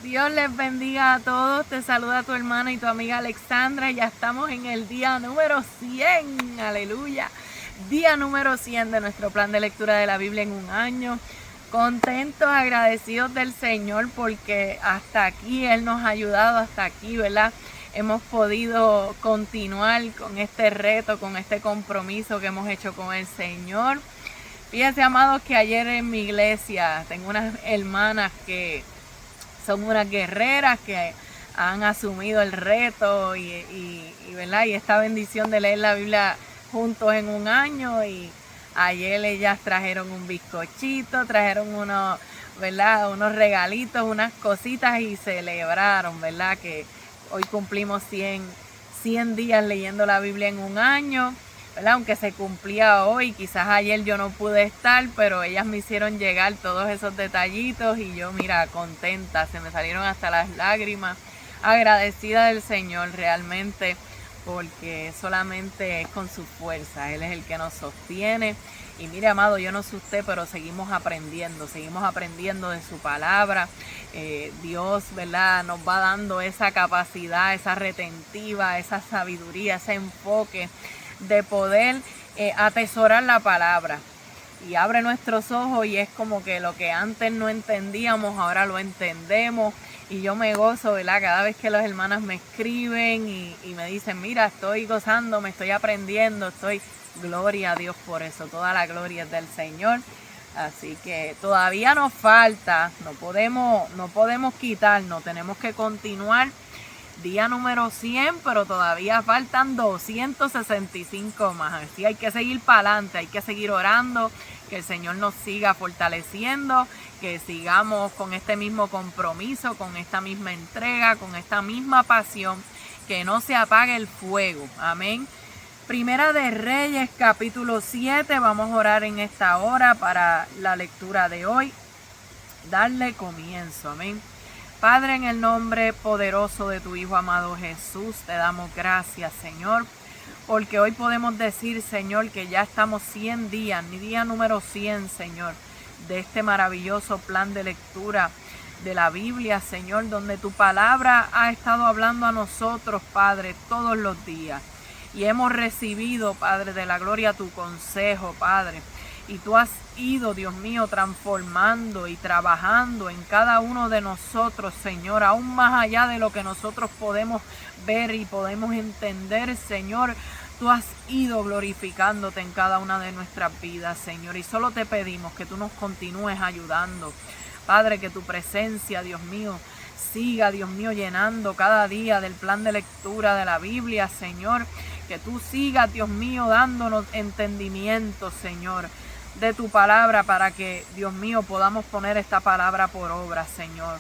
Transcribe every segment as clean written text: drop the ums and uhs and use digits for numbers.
Dios les bendiga a todos. Te saluda tu hermana y tu amiga Alexandra. Ya estamos en el día número 100. Aleluya. Día número 100 de nuestro plan de lectura de la Biblia en un año. Contentos, agradecidos del Señor porque hasta aquí Él nos ha ayudado, hasta aquí, ¿verdad? Hemos podido continuar con este reto, con este compromiso que hemos hecho con el Señor. Fíjense, amados, que ayer en mi iglesia tengo unas hermanas que son unas guerreras que han asumido el reto ¿verdad? Y esta bendición de leer la Biblia juntos en un año. Y ayer ellas trajeron un bizcochito, trajeron unos, ¿verdad? Unos regalitos, unas cositas y celebraron, ¿verdad? Que hoy cumplimos 100 días leyendo la Biblia en un año, ¿verdad? Aunque se cumplía hoy, quizás ayer yo no pude estar, pero ellas me hicieron llegar todos esos detallitos y yo, mira, contenta, se me salieron hasta las lágrimas, agradecida del Señor realmente, porque solamente es con su fuerza, Él es el que nos sostiene. Y mire, amado, yo no sé usted, pero seguimos aprendiendo de su palabra. Dios, ¿verdad? Nos va dando esa capacidad, esa retentiva, esa sabiduría, ese enfoque de poder atesorar la palabra, y abre nuestros ojos y es como que lo que antes no entendíamos ahora lo entendemos. Y yo me gozo, ¿verdad? Cada vez que las hermanas me escriben y me dicen, mira, estoy gozando, me estoy aprendiendo, gloria a Dios por eso, toda la gloria es del Señor. Así que todavía nos falta, no podemos quitarnos, tenemos que continuar. Día número 100, pero todavía faltan 265 más. Así hay que seguir para adelante, hay que seguir orando, que el Señor nos siga fortaleciendo, que sigamos con este mismo compromiso, con esta misma entrega, con esta misma pasión, que no se apague el fuego. Amén. Primera de Reyes, capítulo 7. Vamos a orar en esta hora para la lectura de hoy. Darle comienzo. Amén. Padre, en el nombre poderoso de tu Hijo amado Jesús, te damos gracias, Señor, porque hoy podemos decir, Señor, que ya estamos 100 días, mi día número 100, Señor, de este maravilloso plan de lectura de la Biblia, Señor, donde tu palabra ha estado hablando a nosotros, Padre, todos los días. Y hemos recibido, Padre, de la gloria tu consejo, Padre. Y tú has ido, Dios mío, transformando y trabajando en cada uno de nosotros, Señor, aún más allá de lo que nosotros podemos ver y podemos entender, Señor. Tú has ido glorificándote en cada una de nuestras vidas, Señor. Y solo te pedimos que tú nos continúes ayudando. Padre, que tu presencia, Dios mío, siga, Dios mío, llenando cada día del plan de lectura de la Biblia, Señor. Que tú sigas, Dios mío, dándonos entendimiento, Señor, de tu palabra, para que, Dios mío, podamos poner esta palabra por obra, Señor,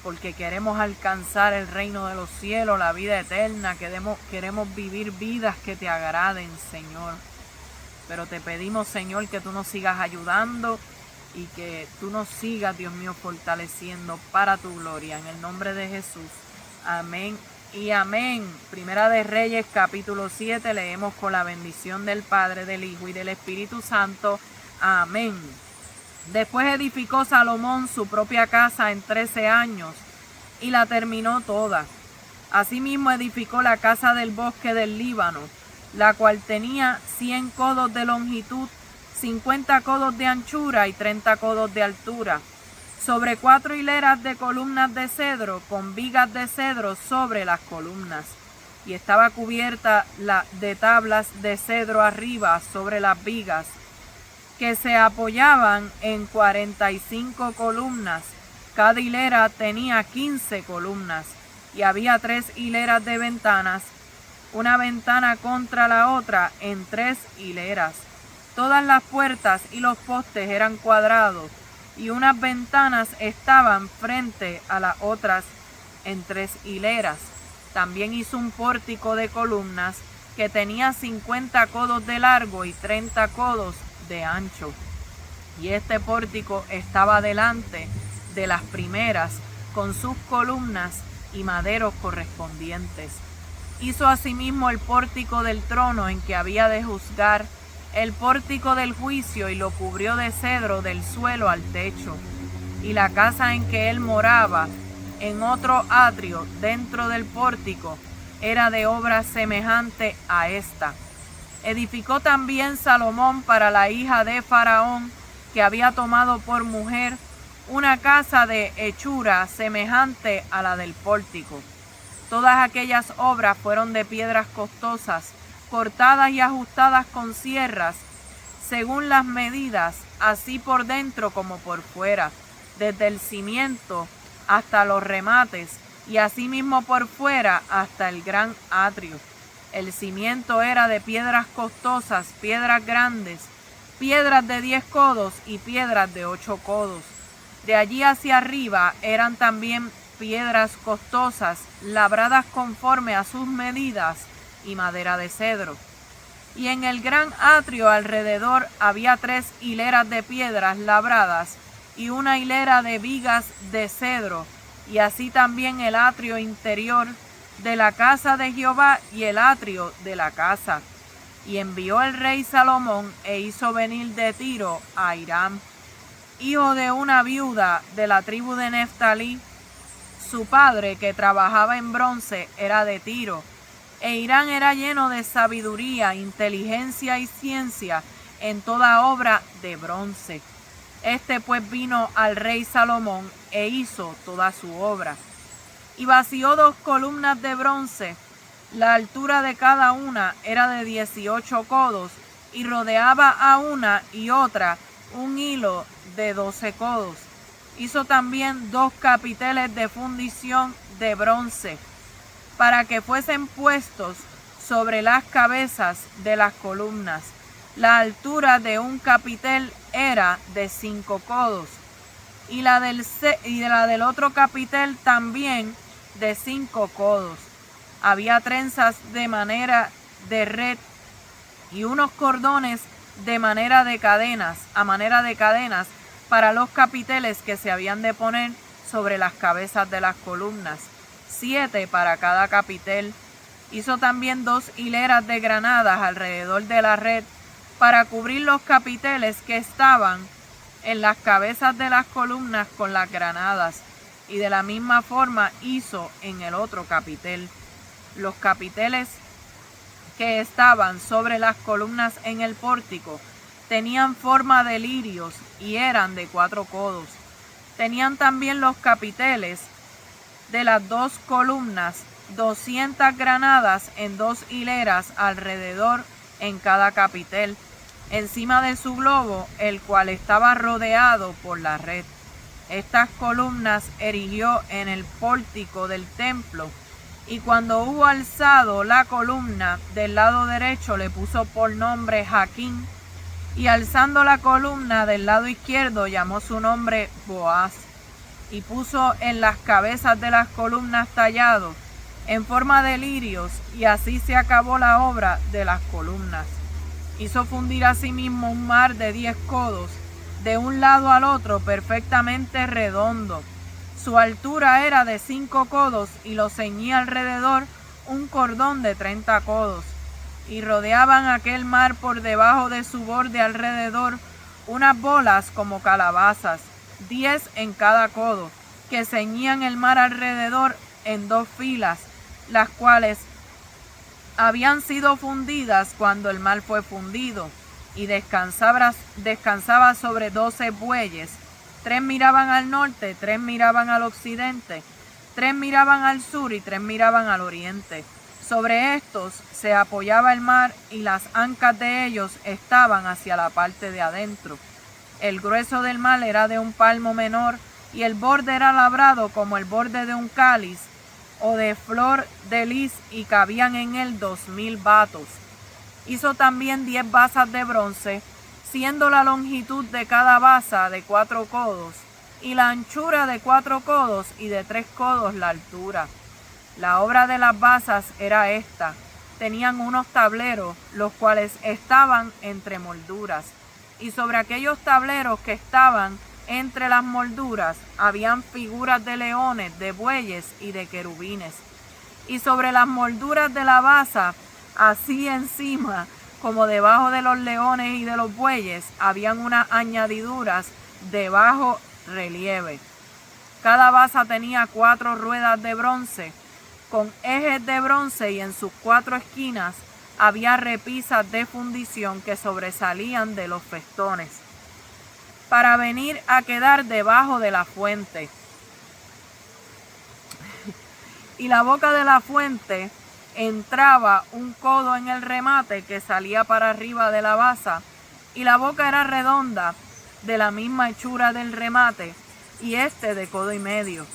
porque queremos alcanzar el reino de los cielos, la vida eterna, queremos vivir vidas que te agraden, Señor. Pero te pedimos, Señor, que tú nos sigas ayudando y que tú nos sigas, Dios mío, fortaleciendo para tu gloria, en el nombre de Jesús. Amén y amén. Primera de Reyes, capítulo 7, leemos con la bendición del Padre, del Hijo y del Espíritu Santo. Amén. Después edificó Salomón su propia casa en 13 años y la terminó toda. Asimismo edificó la casa del bosque del Líbano, la cual tenía 100 codos de longitud, 50 codos de anchura y 30 codos de altura, sobre 4 hileras de columnas de cedro, con vigas de cedro sobre las columnas. Y estaba cubierta de tablas de cedro arriba sobre las vigas, que se apoyaban en 45 columnas. Cada hilera tenía 15 columnas, y había 3 hileras de ventanas, una ventana contra la otra en 3 hileras. Todas las puertas y los postes eran cuadrados, y unas ventanas estaban frente a las otras en 3 hileras. También hizo un pórtico de columnas que tenía 50 codos de largo y 30 codos de ancho. Y este pórtico estaba delante de las primeras, con sus columnas y maderos correspondientes. Hizo asimismo el pórtico del trono en que había de juzgar, el pórtico del juicio, y lo cubrió de cedro del suelo al techo. Y la casa en que él moraba en otro atrio dentro del pórtico era de obra semejante a esta. Edificó también Salomón para la hija de Faraón, que había tomado por mujer, una casa de hechura semejante a la del pórtico. Todas aquellas obras fueron de piedras costosas, cortadas y ajustadas con sierras, según las medidas, así por dentro como por fuera, desde el cimiento hasta los remates, y asimismo por fuera hasta el gran atrio. El cimiento era de piedras costosas, piedras grandes, piedras de 10 codos y piedras de 8 codos. De allí hacia arriba eran también piedras costosas, labradas conforme a sus medidas, y madera de cedro. Y en el gran atrio alrededor había 3 hileras de piedras labradas y una hilera de vigas de cedro, y así también el atrio interior de la casa de Jehová y el atrio de la casa. Y envió el rey Salomón e hizo venir de Tiro a Hiram, hijo de una viuda de la tribu de Neftalí. Su padre, que trabajaba en bronce, era de Tiro, e Hiram era lleno de sabiduría, inteligencia y ciencia en toda obra de bronce. Este pues vino al rey Salomón e hizo toda su obra. Y vació 2 columnas de bronce. La altura de cada una era de 18 codos, y rodeaba a una y otra un hilo de 12 codos. Hizo también 2 capiteles de fundición de bronce, para que fuesen puestos sobre las cabezas de las columnas. La altura de un capitel era de 5 codos, y la del otro capitel también de 5 codos. Había trenzas de manera de red y unos cordones de manera de cadenas, para los capiteles que se habían de poner sobre las cabezas de las columnas, 7 para cada capitel. Hizo también 2 hileras de granadas alrededor de la red para cubrir los capiteles que estaban en las cabezas de las columnas con las granadas, y de la misma forma hizo en el otro capitel. Los capiteles que estaban sobre las columnas en el pórtico tenían forma de lirios y eran de 4 codos. Tenían también los capiteles de las 2 columnas 200 granadas en 2 hileras alrededor en cada capitel, encima de su globo, el cual estaba rodeado por la red. Estas columnas erigió en el pórtico del templo, y cuando hubo alzado la columna del lado derecho le puso por nombre Jaquín, y alzando la columna del lado izquierdo llamó su nombre Boaz, y puso en las cabezas de las columnas tallado en forma de lirios, y así se acabó la obra de las columnas. Hizo fundir asimismo un mar de 10 codos, de un lado al otro perfectamente redondo. Su altura era de 5 codos, y lo ceñía alrededor un cordón de 30 codos. Y rodeaban aquel mar por debajo de su borde alrededor unas bolas como calabazas, 10 en cada codo, que ceñían el mar alrededor en 2 filas, las cuales habían sido fundidas cuando el mar fue fundido, y descansaba sobre 12 bueyes. 3 miraban al norte, 3 miraban al occidente, 3 miraban al sur y 3 miraban al oriente. Sobre estos se apoyaba el mar, y las ancas de ellos estaban hacia la parte de adentro. El grueso del mar era de un palmo menor, y el borde era labrado como el borde de un cáliz o de flor de lis, y cabían en él 2000 batos. Hizo también 10 basas de bronce, siendo la longitud de cada basa de 4 codos, y la anchura de 4 codos, y de 3 codos la altura. La obra de las basas era esta: tenían unos tableros, los cuales estaban entre molduras, y sobre aquellos tableros que estaban entre las molduras habían figuras de leones, de bueyes y de querubines. Y sobre las molduras de la basa, así encima como debajo de los leones y de los bueyes, habían unas añadiduras de bajo relieve. Cada basa tenía 4 ruedas de bronce, con ejes de bronce, y en sus 4 esquinas había repisas de fundición que sobresalían de los festones, para venir a quedar debajo de la fuente. Y la boca de la fuente entraba un codo en el remate que salía para arriba de la basa, y la boca era redonda, de la misma hechura del remate, y de codo y medio.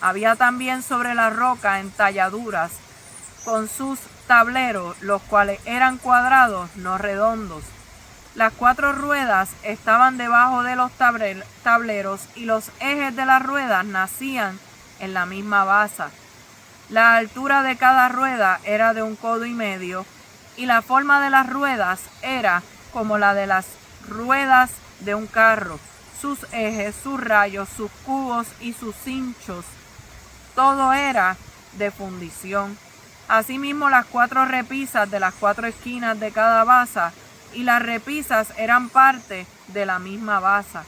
Había también sobre la roca entalladuras con sus tableros, los cuales eran cuadrados, no redondos. Las 4 ruedas estaban debajo de los tableros, y los ejes de las ruedas nacían en la misma basa. La altura de cada rueda era de 1 codo y medio, y la forma de las ruedas era como la de las ruedas de un carro. Sus ejes, sus rayos, sus cubos y sus cinchos, todo era de fundición. Asimismo, las 4 repisas de las 4 esquinas de cada basa, y las repisas eran parte de la misma basa.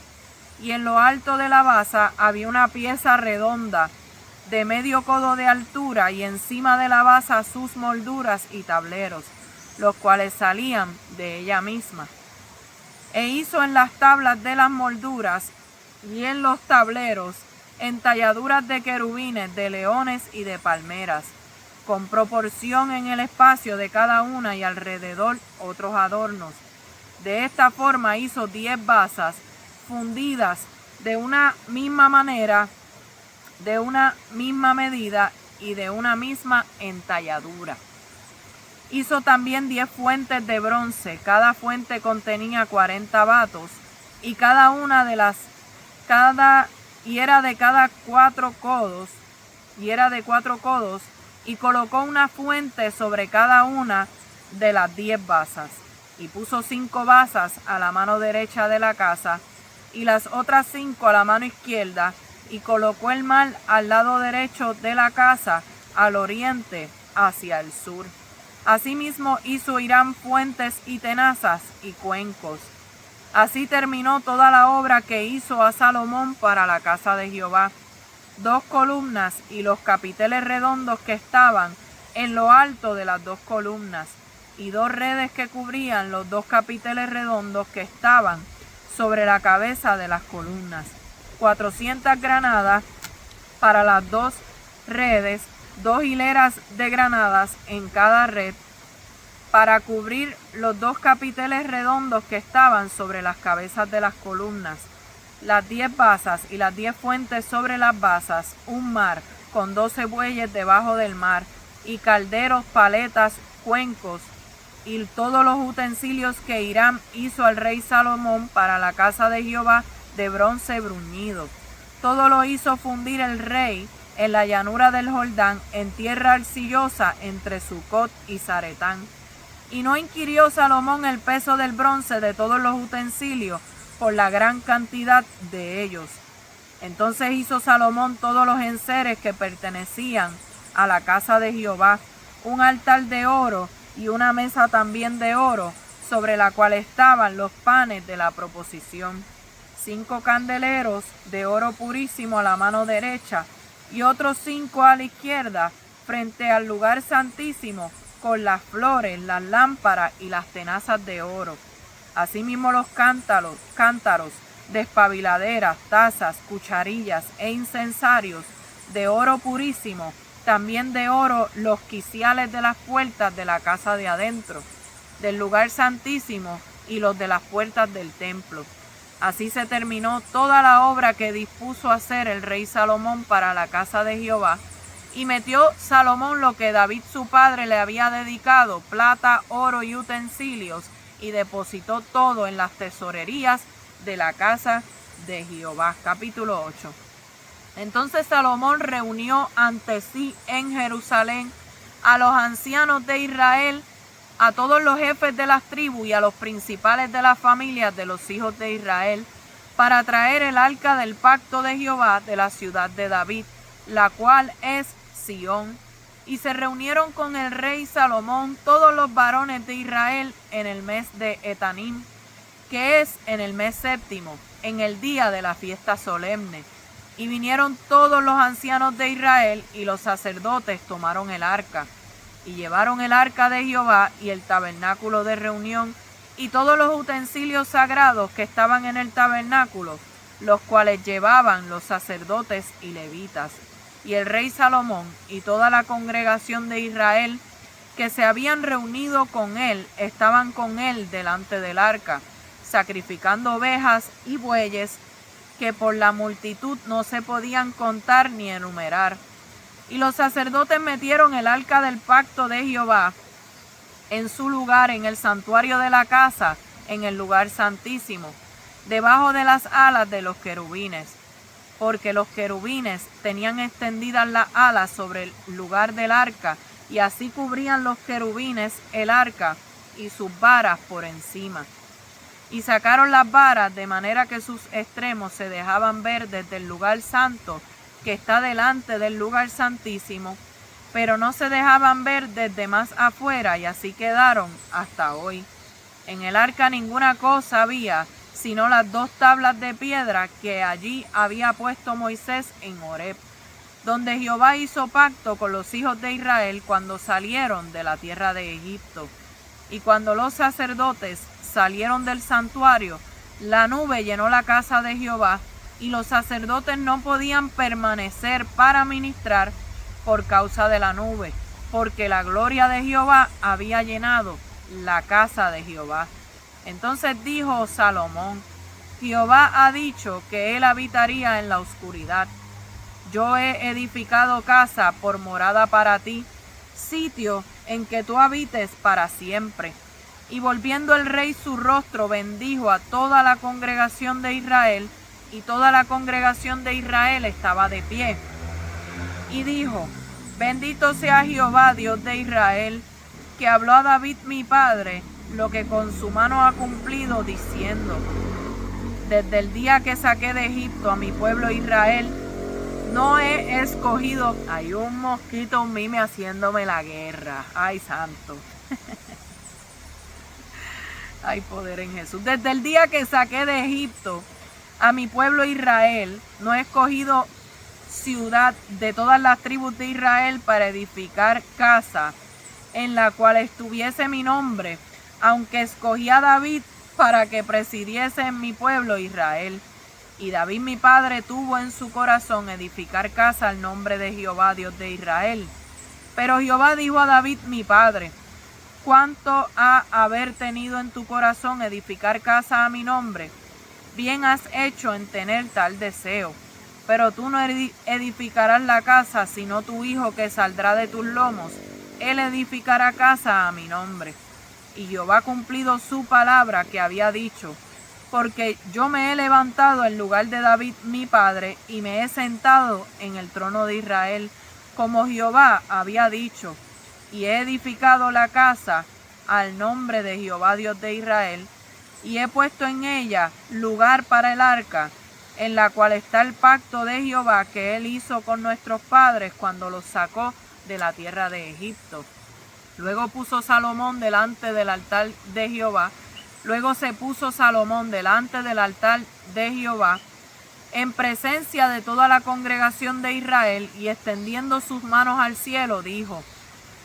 Y en lo alto de la basa había una pieza redonda de medio codo de altura, y encima de la basa sus molduras y tableros, los cuales salían de ella misma. E hizo en las tablas de las molduras y en los tableros entalladuras de querubines, de leones y de palmeras, con proporción en el espacio de cada una, y alrededor otros adornos. De esta forma hizo 10 basas fundidas de una misma manera, de una misma medida y de una misma entalladura. Hizo también 10 fuentes de bronce, cada fuente contenía 40 batos, y era de 4 codos, y colocó una fuente sobre cada una de las 10 basas, y puso 5 basas a la mano derecha de la casa, y las otras 5 a la mano izquierda, y colocó el mar al lado derecho de la casa, al oriente, hacia el sur. Asimismo hizo Hiram fuentes y tenazas y cuencos. Así terminó toda la obra que hizo a Salomón para la casa de Jehová: 2 columnas y los capiteles redondos que estaban en lo alto de las 2 columnas, y 2 redes que cubrían los 2 capiteles redondos que estaban sobre la cabeza de las columnas, 400 granadas para las 2 redes, 2 hileras de granadas en cada red, para cubrir los 2 capiteles redondos que estaban sobre las cabezas de las columnas, las 10 basas y las 10 fuentes sobre las basas, un mar con 12 bueyes debajo del mar, y calderos, paletas, cuencos, y todos los utensilios que Hiram hizo al rey Salomón para la casa de Jehová de bronce bruñido. Todo lo hizo fundir el rey en la llanura del Jordán, en tierra arcillosa entre Sucot y Zaretán. Y no inquirió Salomón el peso del bronce de todos los utensilios, por la gran cantidad de ellos. Entonces hizo Salomón todos los enseres que pertenecían a la casa de Jehová, un altar de oro y una mesa también de oro, sobre la cual estaban los panes de la proposición, 5 candeleros de oro purísimo a la mano derecha, y otros 5 a la izquierda, frente al lugar santísimo, con las flores, las lámparas y las tenazas de oro. Asimismo los cántaros, despabiladeras, tazas, cucharillas e incensarios de oro purísimo, también de oro los quiciales de las puertas de la casa de adentro, del lugar santísimo, y los de las puertas del templo. Así se terminó toda la obra que dispuso hacer el rey Salomón para la casa de Jehová, y metió Salomón lo que David su padre le había dedicado, plata, oro y utensilios, y depositó todo en las tesorerías de la casa de Jehová. Capítulo 8. Entonces Salomón reunió ante sí en Jerusalén a los ancianos de Israel, a todos los jefes de las tribus y a los principales de las familias de los hijos de Israel, para traer el arca del pacto de Jehová de la ciudad de David, la cual es Sión. Y se reunieron con el rey Salomón todos los varones de Israel en el mes de Etanim, que es en el mes 7, en el día de la fiesta solemne. Y vinieron todos los ancianos de Israel, y los sacerdotes tomaron el arca, y llevaron el arca de Jehová y el tabernáculo de reunión, y todos los utensilios sagrados que estaban en el tabernáculo, los cuales llevaban los sacerdotes y levitas. Y el rey Salomón y toda la congregación de Israel que se habían reunido con él, estaban con él delante del arca, sacrificando ovejas y bueyes que por la multitud no se podían contar ni enumerar. Y los sacerdotes metieron el arca del pacto de Jehová en su lugar en el santuario de la casa, en el lugar santísimo, debajo de las alas de los querubines, porque los querubines tenían extendidas las alas sobre el lugar del arca, y así cubrían los querubines el arca y sus varas por encima. Y sacaron las varas de manera que sus extremos se dejaban ver desde el lugar santo que está delante del lugar santísimo, pero no se dejaban ver desde más afuera, y así quedaron hasta hoy. En el arca ninguna cosa había, sino las 2 tablas de piedra que allí había puesto Moisés en Horeb, donde Jehová hizo pacto con los hijos de Israel cuando salieron de la tierra de Egipto. Y cuando los sacerdotes salieron del santuario, la nube llenó la casa de Jehová, y los sacerdotes no podían permanecer para ministrar por causa de la nube, porque la gloria de Jehová había llenado la casa de Jehová. Entonces dijo Salomón: Jehová ha dicho que él habitaría en la oscuridad. Yo he edificado casa por morada para ti, sitio en que tú habites para siempre. Y volviendo el rey su rostro, bendijo a toda la congregación de Israel, y toda la congregación de Israel estaba de pie. Y dijo: Bendito sea Jehová, Dios de Israel, que habló a David mi padre lo que con su mano ha cumplido, diciendo: Desde el día que saqué de Egipto a mi pueblo Israel, no he escogido... Hay un mosquito, un mime haciéndome la guerra. Ay, santo. Hay poder en Jesús. Desde el día que saqué de Egipto a mi pueblo Israel, no he escogido ciudad de todas las tribus de Israel para edificar casa en la cual estuviese mi nombre, aunque escogí a David para que presidiese en mi pueblo Israel. Y David mi padre tuvo en su corazón edificar casa al nombre de Jehová, Dios de Israel. Pero Jehová dijo a David mi padre: ¿Cuánto ha haber tenido en tu corazón edificar casa a mi nombre? Bien has hecho en tener tal deseo. Pero tú no edificarás la casa, sino tu hijo que saldrá de tus lomos. Él edificará casa a mi nombre. Y Jehová ha cumplido su palabra que había dicho, porque yo me he levantado en lugar de David mi padre, y me he sentado en el trono de Israel, como Jehová había dicho, y he edificado la casa al nombre de Jehová Dios de Israel, y he puesto en ella lugar para el arca, en la cual está el pacto de Jehová que él hizo con nuestros padres cuando los sacó de la tierra de Egipto. Luego puso Salomón delante del altar de Jehová. Luego se puso Salomón delante del altar de Jehová, en presencia de toda la congregación de Israel, y extendiendo sus manos al cielo, dijo: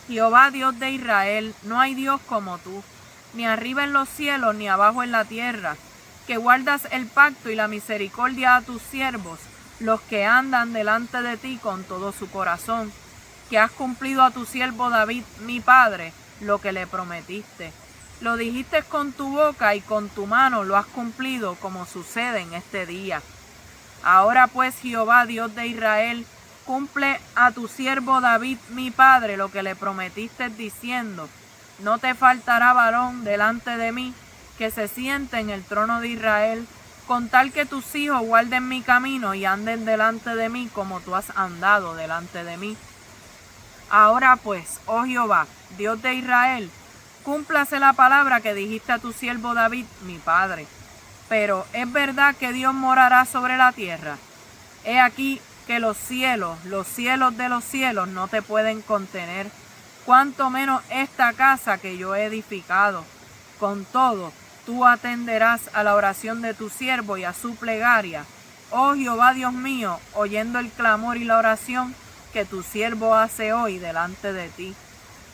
Jehová Dios de Israel, no hay Dios como tú, ni arriba en los cielos, ni abajo en la tierra, que guardas el pacto y la misericordia a tus siervos, los que andan delante de ti con todo su corazón, que has cumplido a tu siervo David mi padre lo que le prometiste. Lo dijiste con tu boca y con tu mano lo has cumplido, como sucede en este día. Ahora pues, Jehová Dios de Israel, cumple a tu siervo David mi padre lo que le prometiste, diciendo: no te faltará varón delante de mí que se siente en el trono de Israel, con tal que tus hijos guarden mi camino y anden delante de mí como tú has andado delante de mí. Ahora pues, oh Jehová, Dios de Israel, cúmplase la palabra que dijiste a tu siervo David mi padre. Pero ¿es verdad que Dios morará sobre la tierra? He aquí que los cielos de los cielos no te pueden contener, cuanto menos esta casa que yo he edificado. Con todo, tú atenderás a la oración de tu siervo y a su plegaria, oh Jehová Dios mío, oyendo el clamor y la oración que tu siervo hace hoy delante de ti.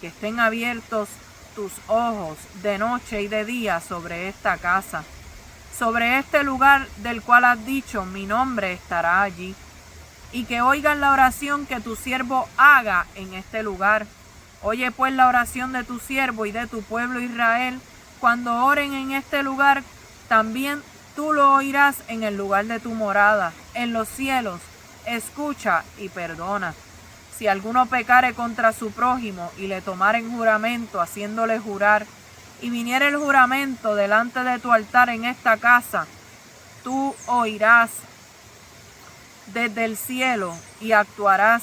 Que estén abiertos tus ojos de noche y de día sobre esta casa, sobre este lugar del cual has dicho, mi nombre estará allí. Y que oigan la oración que tu siervo haga en este lugar. Oye pues la oración de tu siervo y de tu pueblo Israel, cuando oren en este lugar, también tú lo oirás en el lugar de tu morada, en los cielos. Escucha y perdona. Si alguno pecare contra su prójimo y le tomaren juramento, haciéndole jurar, y viniere el juramento delante de tu altar en esta casa, tú oirás desde el cielo y actuarás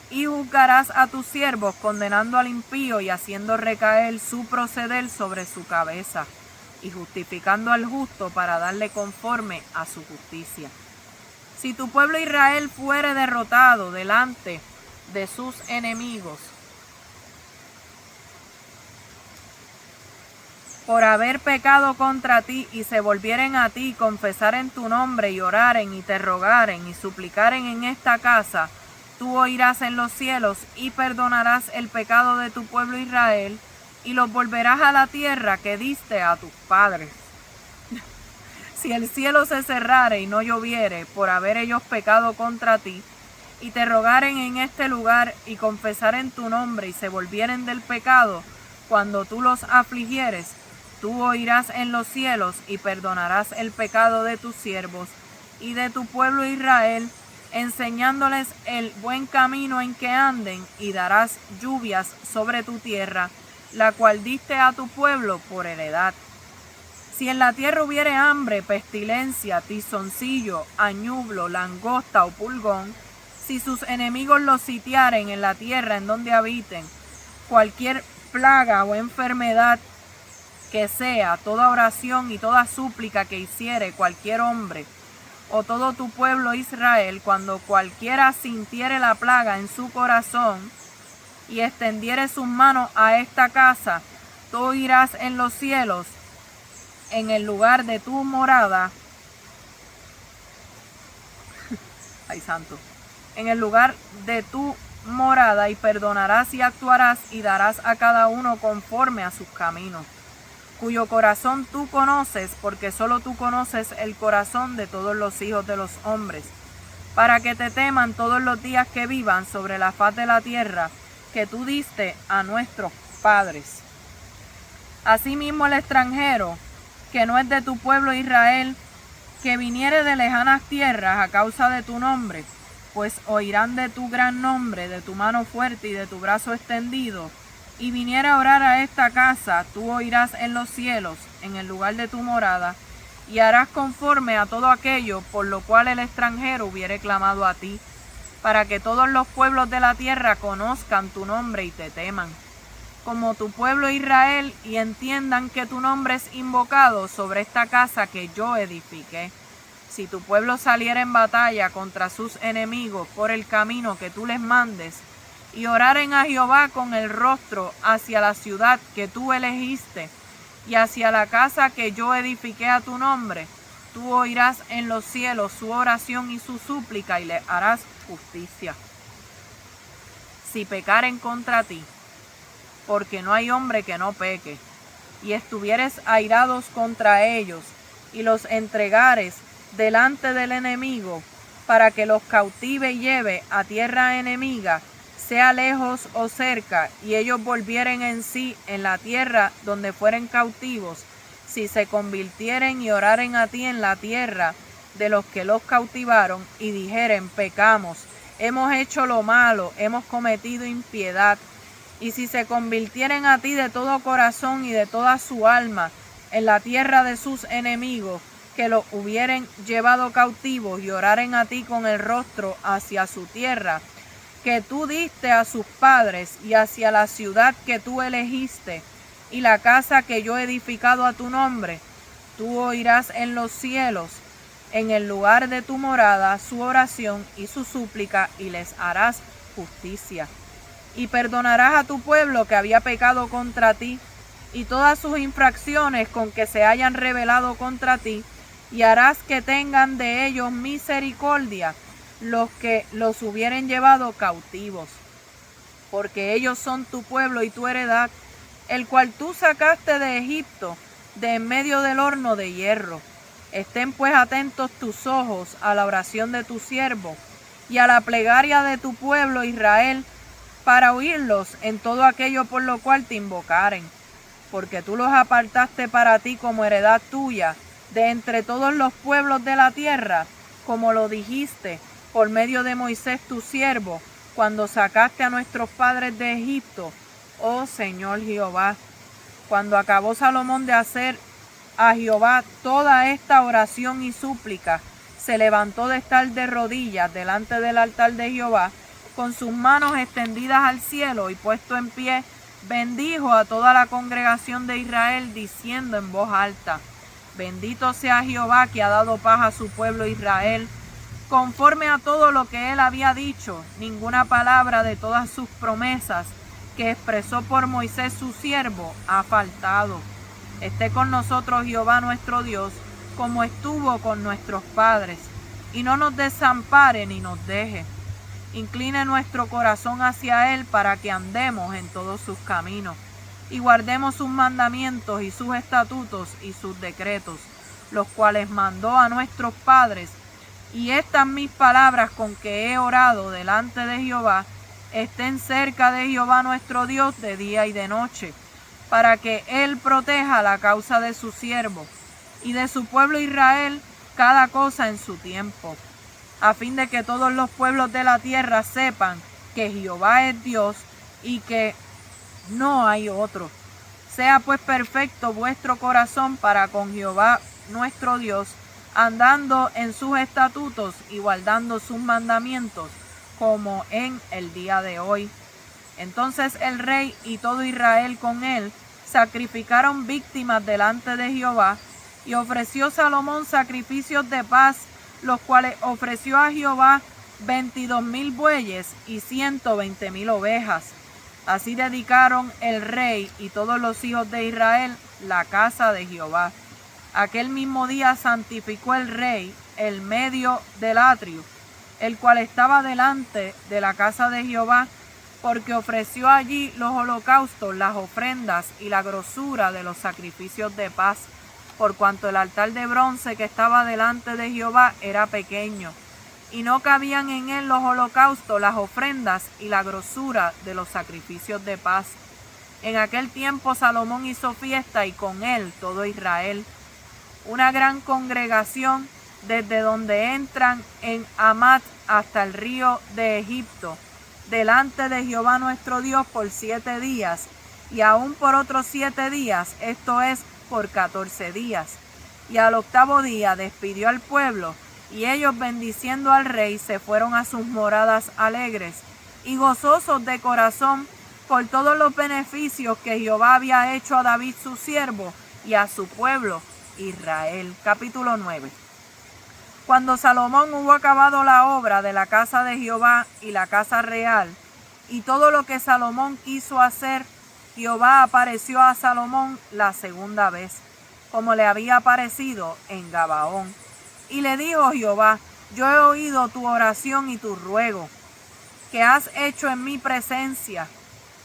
y juzgarás a tus siervos, condenando al impío y haciendo recaer su proceder sobre su cabeza, y justificando al justo para darle conforme a su justicia. Si tu pueblo Israel fuere derrotado delante de sus enemigos por haber pecado contra ti, y se volvieren a ti, confesaren tu nombre y oraren y te rogaren y suplicaren en esta casa, tú oirás en los cielos y perdonarás el pecado de tu pueblo Israel y los volverás a la tierra que diste a tus padres. Si el cielo se cerrare y no lloviere por haber ellos pecado contra ti, y te rogaren en este lugar y confesaren tu nombre y se volvieren del pecado, cuando tú los afligieres, tú oirás en los cielos y perdonarás el pecado de tus siervos y de tu pueblo Israel, enseñándoles el buen camino en que anden, y darás lluvias sobre tu tierra, la cual diste a tu pueblo por heredad. Si en la tierra hubiere hambre, pestilencia, tizoncillo, añublo, langosta o pulgón, si sus enemigos los sitiaren en la tierra en donde habiten, cualquier plaga o enfermedad que sea, toda oración y toda súplica que hiciere cualquier hombre o todo tu pueblo Israel, cuando cualquiera sintiere la plaga en su corazón y extendiere sus manos a esta casa, tú irás en los cielos, en el lugar de tu morada. Ay, santo. En el lugar de tu morada, y perdonarás y actuarás y darás a cada uno conforme a sus caminos, cuyo corazón tú conoces, porque solo tú conoces el corazón de todos los hijos de los hombres, para que te teman todos los días que vivan sobre la faz de la tierra que tú diste a nuestros padres. Asimismo el extranjero, que no es de tu pueblo Israel, que viniere de lejanas tierras a causa de tu nombre, pues oirán de tu gran nombre, de tu mano fuerte y de tu brazo extendido, y viniere a orar a esta casa, tú oirás en los cielos, en el lugar de tu morada, y harás conforme a todo aquello por lo cual el extranjero hubiere clamado a ti, para que todos los pueblos de la tierra conozcan tu nombre y te teman, como tu pueblo Israel, y entiendan que tu nombre es invocado sobre esta casa que yo edifiqué. Si tu pueblo saliera en batalla contra sus enemigos por el camino que tú les mandes, y oraren a Jehová con el rostro hacia la ciudad que tú elegiste, y hacia la casa que yo edifiqué a tu nombre, tú oirás en los cielos su oración y su súplica, y le harás justicia. Si pecaren contra ti, porque no hay hombre que no peque, y estuvieres airados contra ellos, y los entregares delante del enemigo, para que los cautive y lleve a tierra enemiga, sea lejos o cerca, y ellos volvieren en sí en la tierra donde fueren cautivos, si se convirtieren y oraren a ti en la tierra de los que los cautivaron, y dijeren, pecamos, hemos hecho lo malo, hemos cometido impiedad, y si se convirtieren a ti de todo corazón y de toda su alma en la tierra de sus enemigos, que los hubieren llevado cautivos, y oraren a ti con el rostro hacia su tierra, que tú diste a sus padres, y hacia la ciudad que tú elegiste, y la casa que yo he edificado a tu nombre, tú oirás en los cielos, en el lugar de tu morada, su oración y su súplica, y les harás justicia. Y perdonarás a tu pueblo que había pecado contra ti, y todas sus infracciones con que se hayan rebelado contra ti, y harás que tengan de ellos misericordia los que los hubieren llevado cautivos, porque ellos son tu pueblo y tu heredad, el cual tú sacaste de Egipto, de en medio del horno de hierro. Estén pues atentos tus ojos a la oración de tu siervo y a la plegaria de tu pueblo Israel, para oírlos en todo aquello por lo cual te invocaren, porque tú los apartaste para ti como heredad tuya, de entre todos los pueblos de la tierra, como lo dijiste por medio de Moisés tu siervo, cuando sacaste a nuestros padres de Egipto, oh Señor Jehová. Cuando acabó Salomón de hacer a Jehová toda esta oración y súplica, se levantó de estar de rodillas delante del altar de Jehová, con sus manos extendidas al cielo, y puesto en pie, bendijo a toda la congregación de Israel, diciendo en voz alta: Bendito sea Jehová, que ha dado paz a su pueblo Israel, conforme a todo lo que él había dicho. Ninguna palabra de todas sus promesas que expresó por Moisés su siervo ha faltado. Esté con nosotros Jehová nuestro Dios, como estuvo con nuestros padres, y no nos desampare ni nos deje. Incline nuestro corazón hacia él, para que andemos en todos sus caminos, y guardemos sus mandamientos y sus estatutos y sus decretos, los cuales mandó a nuestros padres. Y estas mis palabras con que he orado delante de Jehová estén cerca de Jehová nuestro Dios de día y de noche, para que él proteja la causa de su siervo y de su pueblo Israel, cada cosa en su tiempo, a fin de que todos los pueblos de la tierra sepan que Jehová es Dios y que no hay otro. Sea pues perfecto vuestro corazón para con Jehová nuestro Dios, andando en sus estatutos y guardando sus mandamientos, como en el día de hoy. Entonces el rey y todo Israel con él sacrificaron víctimas delante de Jehová, y ofreció Salomón sacrificios de paz, los cuales ofreció a Jehová 22,000 bueyes y 120,000 ovejas. Así dedicaron el rey y todos los hijos de Israel la casa de Jehová. Aquel mismo día santificó el rey el medio del atrio, el cual estaba delante de la casa de Jehová, porque ofreció allí los holocaustos, las ofrendas y la grosura de los sacrificios de paz, por cuanto el altar de bronce que estaba delante de Jehová era pequeño, y no cabían en él los holocaustos, las ofrendas y la grosura de los sacrificios de paz. En aquel tiempo Salomón hizo fiesta, y con él todo Israel, una gran congregación, desde donde entran en Hamat hasta el río de Egipto, delante de Jehová nuestro Dios por 7 días, y aún por otros 7 días, esto es, por 14 días. Y al 8º día despidió al pueblo, y ellos, bendiciendo al rey, se fueron a sus moradas alegres y gozosos de corazón por todos los beneficios que Jehová había hecho a David su siervo y a su pueblo Israel. Capítulo 9. Cuando Salomón hubo acabado la obra de la casa de Jehová y la casa real, y todo lo que Salomón quiso hacer, Jehová apareció a Salomón la segunda vez, como le había aparecido en Gabaón. Y le dijo Jehová: Yo he oído tu oración y tu ruego, que has hecho en mi presencia.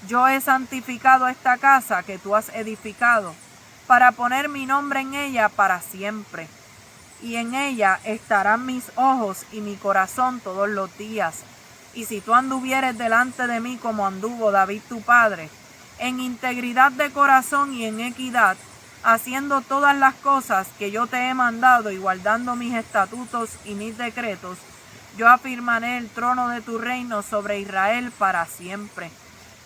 Yo he santificado esta casa que tú has edificado, para poner mi nombre en ella para siempre. Y en ella estarán mis ojos y mi corazón todos los días. Y si tú anduvieres delante de mí como anduvo David tu padre, en integridad de corazón y en equidad, haciendo todas las cosas que yo te he mandado y guardando mis estatutos y mis decretos, yo afirmaré el trono de tu reino sobre Israel para siempre.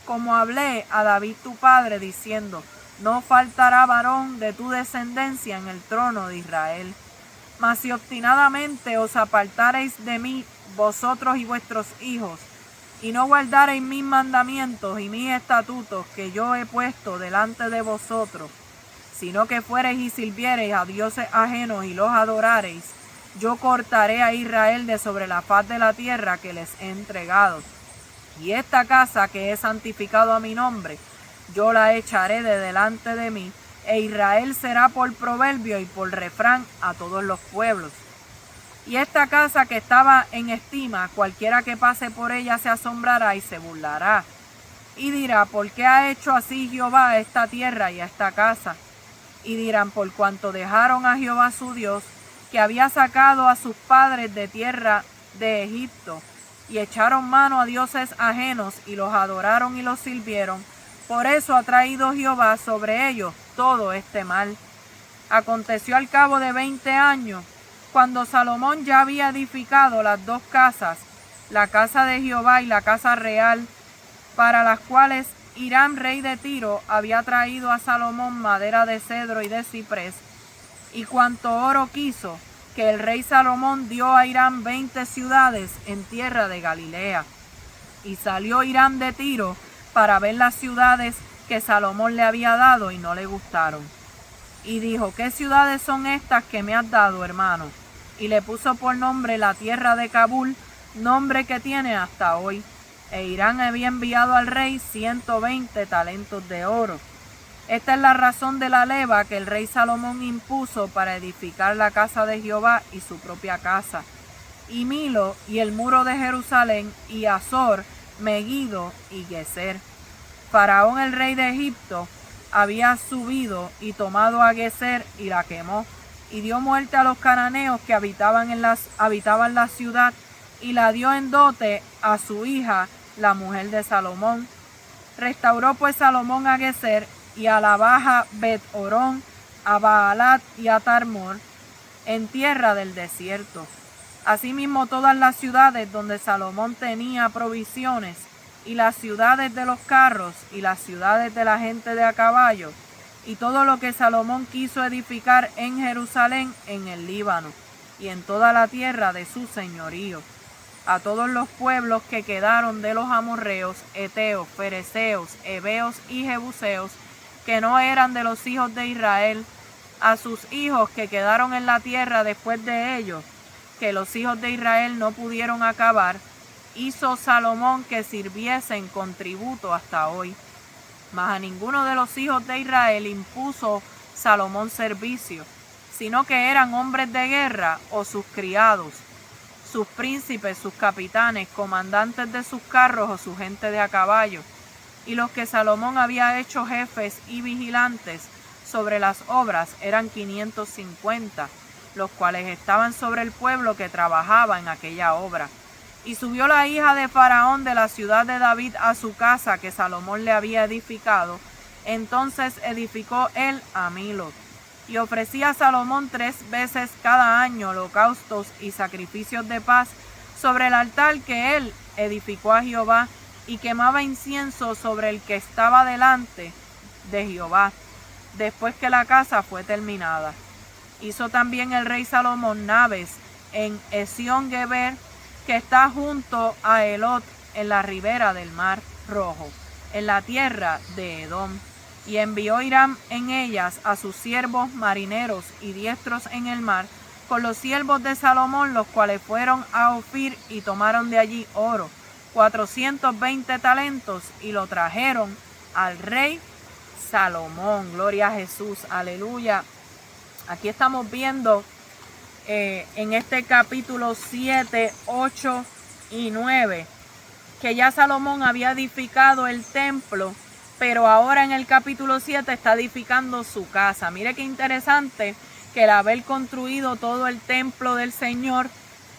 Como hablé a David tu padre, diciendo: No faltará varón de tu descendencia en el trono de Israel. Mas si obstinadamente os apartareis de mí, vosotros y vuestros hijos, y no guardareis mis mandamientos y mis estatutos que yo he puesto delante de vosotros, sino que fuereis y sirviereis a dioses ajenos y los adorareis, yo cortaré a Israel de sobre la faz de la tierra que les he entregado. Y esta casa que he santificado a mi nombre, yo la echaré de delante de mí, e Israel será por proverbio y por refrán a todos los pueblos. Y esta casa que estaba en estima, cualquiera que pase por ella se asombrará y se burlará. Y dirá, ¿por qué ha hecho así Jehová a esta tierra y a esta casa? Y dirán, por cuanto dejaron a Jehová su Dios, que había sacado a sus padres de tierra de Egipto, y echaron mano a dioses ajenos, y los adoraron y los sirvieron. Por eso ha traído Jehová sobre ellos todo este mal. Aconteció al cabo de 20 años, cuando Salomón ya había edificado las dos casas, la casa de Jehová y la casa real, para las cuales Hiram, rey de Tiro, había traído a Salomón madera de cedro y de ciprés, y cuanto oro quiso, que el rey Salomón dio a Hiram 20 ciudades en tierra de Galilea. Y salió Hiram de Tiro para ver las ciudades que Salomón le había dado, y no le gustaron. Y dijo, ¿qué ciudades son estas que me has dado, hermano? Y le puso por nombre la tierra de Cabul, nombre que tiene hasta hoy. E Hiram había enviado al rey 120 talentos de oro. Esta es la razón de la leva que el rey Salomón impuso para edificar la casa de Jehová y su propia casa, y Milo y el muro de Jerusalén, y Azor, Megiddo y Geser. Faraón, el rey de Egipto, había subido y tomado a Geser y la quemó, y dio muerte a los cananeos que habitaban la ciudad, y la dio en dote a su hija, la mujer de Salomón. Restauró pues Salomón a Geser y a la baja Bet-Orón, a Baalat y a Tarmor, en tierra del desierto. Asimismo todas las ciudades donde Salomón tenía provisiones, y las ciudades de los carros, y las ciudades de la gente de a caballo, y todo lo que Salomón quiso edificar en Jerusalén, en el Líbano, y en toda la tierra de su señorío. A todos los pueblos que quedaron de los amorreos, heteos, fereceos, heveos y jebuseos, que no eran de los hijos de Israel, a sus hijos que quedaron en la tierra después de ellos, que los hijos de Israel no pudieron acabar, hizo Salomón que sirviesen con tributo hasta hoy. Mas a ninguno de los hijos de Israel impuso Salomón servicio, sino que eran hombres de guerra o sus criados, sus príncipes, sus capitanes, comandantes de sus carros o su gente de a caballo, y los que Salomón había hecho jefes y vigilantes sobre las obras eran 550, los cuales estaban sobre el pueblo que trabajaba en aquella obra. Y subió la hija de Faraón de la ciudad de David a su casa que Salomón le había edificado. Entonces edificó él a Milo. Y ofrecía a Salomón 3 veces cada año holocaustos y sacrificios de paz sobre el altar que él edificó a Jehová, y quemaba incienso sobre el que estaba delante de Jehová, después que la casa fue terminada. Hizo también el rey Salomón naves en Esión-Geber, que está junto a Elot, en la ribera del mar Rojo, en la tierra de Edom. Y envió Hiram en ellas a sus siervos marineros y diestros en el mar, con los siervos de Salomón, los cuales fueron a Ofir y tomaron de allí oro, 420 talentos, y lo trajeron al rey Salomón. Gloria a Jesús, aleluya. Aquí estamos viendo en este capítulo 7, 8 y 9, que ya Salomón había edificado el templo, pero ahora en el capítulo 7 está edificando su casa. Mire qué interesante que el haber construido todo el templo del Señor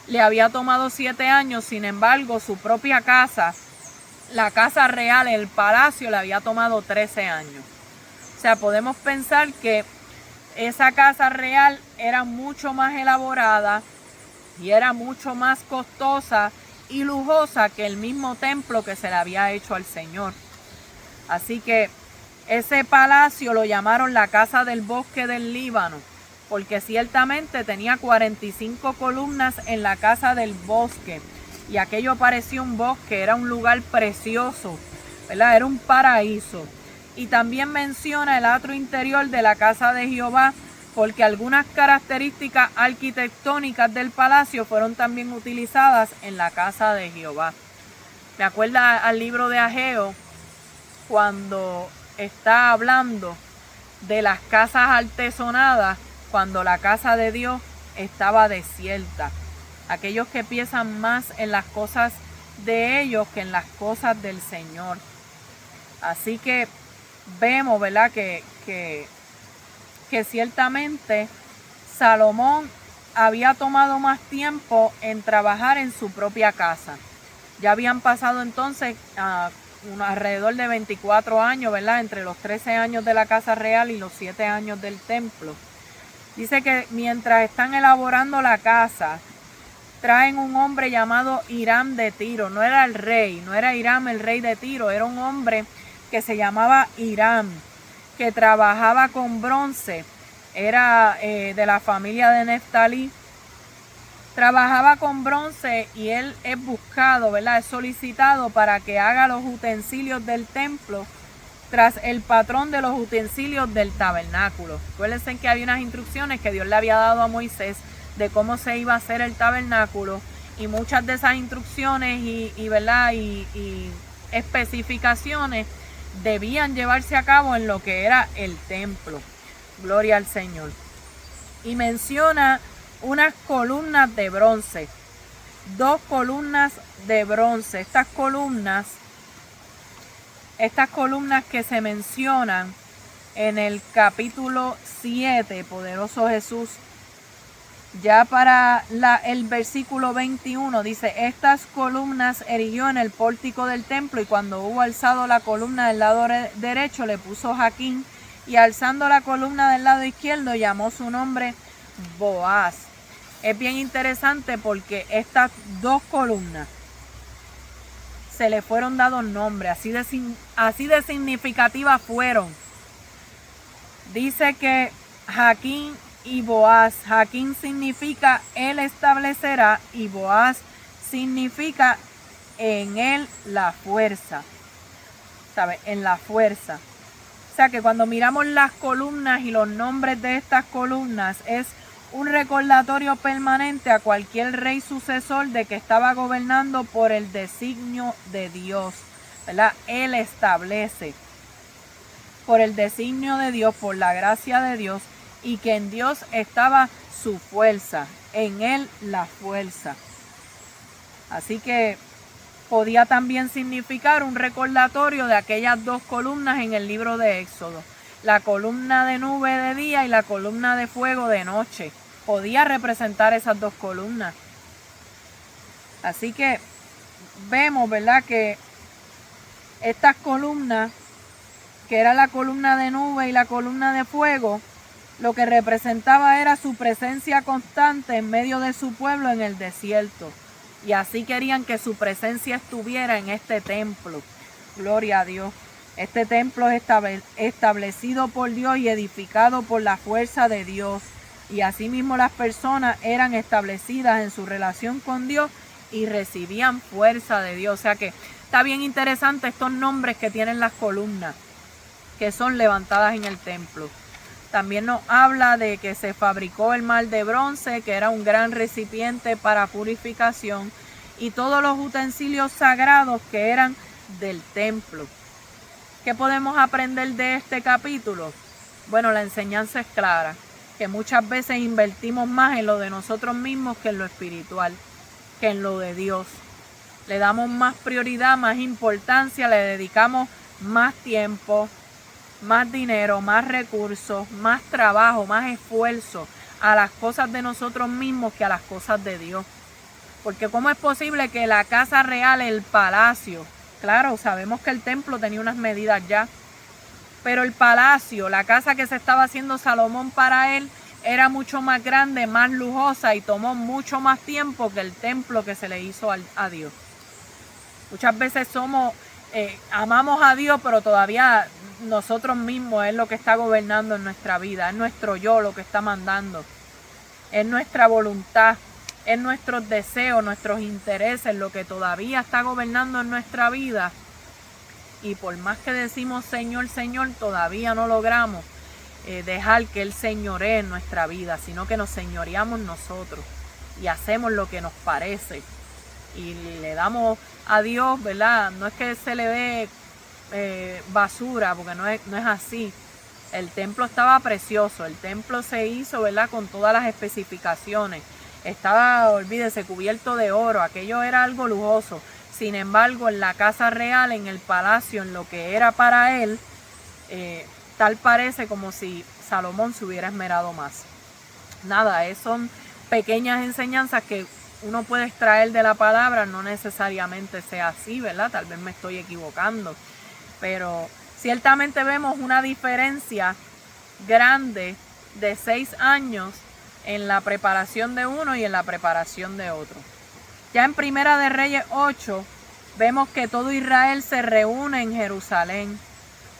le había tomado 7 años, sin embargo su propia casa, la casa real, el palacio, le había tomado 13 años. O sea, podemos pensar que esa casa real era mucho más elaborada y era mucho más costosa y lujosa que el mismo templo que se le había hecho al Señor. Así que ese palacio lo llamaron la casa del bosque del Líbano, porque ciertamente tenía 45 columnas en la casa del bosque, y aquello parecía un bosque, era un lugar precioso, ¿verdad? Era un paraíso. Y también menciona el atrio interior de la casa de Jehová, porque algunas características arquitectónicas del palacio fueron también utilizadas en la casa de Jehová. Me acuerda al libro de Ageo, cuando está hablando de las casas artesonadas cuando la casa de Dios estaba desierta. Aquellos que piensan más en las cosas de ellos que en las cosas del Señor. Así que vemos, ¿verdad? Que ciertamente Salomón había tomado más tiempo en trabajar en su propia casa. Ya habían pasado entonces alrededor de 24 años, ¿verdad? Entre los 13 años de la casa real y los 7 años del templo. Dice que mientras están elaborando la casa, traen un hombre llamado Hiram de Tiro. No era el rey, no era Hiram el rey de Tiro, era un hombre que se llamaba Hiram, que trabajaba con bronce. Era de la familia de Neftalí. Trabajaba con bronce y él es buscado, ¿verdad? Es solicitado para que haga los utensilios del templo tras el patrón de los utensilios del tabernáculo. Acuérdense que había unas instrucciones que Dios le había dado a Moisés de cómo se iba a hacer el tabernáculo, y muchas de esas instrucciones ¿verdad? y especificaciones debían llevarse a cabo en lo que era el templo. Gloria al Señor. Y menciona unas columnas de bronce, 2 columnas de bronce. Estas columnas que se mencionan en el capítulo 7, poderoso Jesús, ya para el versículo 21 dice: estas columnas erigió en el pórtico del templo, y cuando hubo alzado la columna del lado derecho le puso Jaquín, y alzando la columna del lado izquierdo llamó su nombre Boaz. Es bien interesante porque estas 2 columnas se le fueron dados nombres, así de significativas fueron. Dice que Jaquín y Boaz. Jaquín significa él establecerá, y Boaz significa en él la fuerza. ¿Sabe? En la fuerza. O sea que cuando miramos las columnas y los nombres de estas columnas, es un recordatorio permanente a cualquier rey sucesor de que estaba gobernando por el designio de Dios, ¿verdad? Él establece por el designio de Dios, por la gracia de Dios, y que en Dios estaba su fuerza, en él la fuerza. Así que podía también significar un recordatorio de aquellas 2 columnas en el libro de Éxodo. La columna de nube de día y la columna de fuego de noche. Podía representar esas 2 columnas. Así que vemos, ¿verdad?, que estas columnas, que era la columna de nube y la columna de fuego, lo que representaba era su presencia constante en medio de su pueblo en el desierto. Y así querían que su presencia estuviera en este templo. Gloria a Dios. Este templo es establecido por Dios y edificado por la fuerza de Dios. Y asimismo las personas eran establecidas en su relación con Dios y recibían fuerza de Dios. O sea que está bien interesante estos nombres que tienen las columnas, que son levantadas en el templo. También nos habla de que se fabricó el mar de bronce, que era un gran recipiente para purificación, y todos los utensilios sagrados que eran del templo. ¿Qué podemos aprender de este capítulo? Bueno, la enseñanza es clara, que muchas veces invertimos más en lo de nosotros mismos que en lo espiritual, que en lo de Dios. Le damos más prioridad, más importancia, le dedicamos más tiempo, más dinero, más recursos, más trabajo, más esfuerzo a las cosas de nosotros mismos que a las cosas de Dios. Porque ¿cómo es posible que la casa real, el palacio, claro, sabemos que el templo tenía unas medidas ya, pero el palacio, la casa que se estaba haciendo Salomón para él, era mucho más grande, más lujosa, y tomó mucho más tiempo que el templo que se le hizo a Dios? Muchas veces amamos a Dios, pero todavía nosotros mismos es lo que está gobernando en nuestra vida, es nuestro yo lo que está mandando, es nuestra voluntad, es nuestros deseos, nuestros intereses, lo que todavía está gobernando en nuestra vida. Y por más que decimos Señor, Señor, todavía no logramos dejar que Él señoree en nuestra vida, sino que nos señoreamos nosotros y hacemos lo que nos parece y le damos a Dios, ¿verdad? No es que se le dé basura, porque no es así, El templo estaba precioso, el templo se hizo, ¿verdad?, con todas las especificaciones. Estaba, olvídese, cubierto de oro, aquello era algo lujoso. Sin embargo, en la casa real, en el palacio, en lo que era para él, tal parece como si Salomón se hubiera esmerado más. Nada, son pequeñas enseñanzas que uno puede extraer de la palabra, no necesariamente sea así, ¿verdad? Tal vez me estoy equivocando, pero ciertamente vemos una diferencia grande de 6 años en la preparación de uno y en la preparación de otro. Ya en Primera de Reyes 8 vemos que todo Israel se reúne en Jerusalén,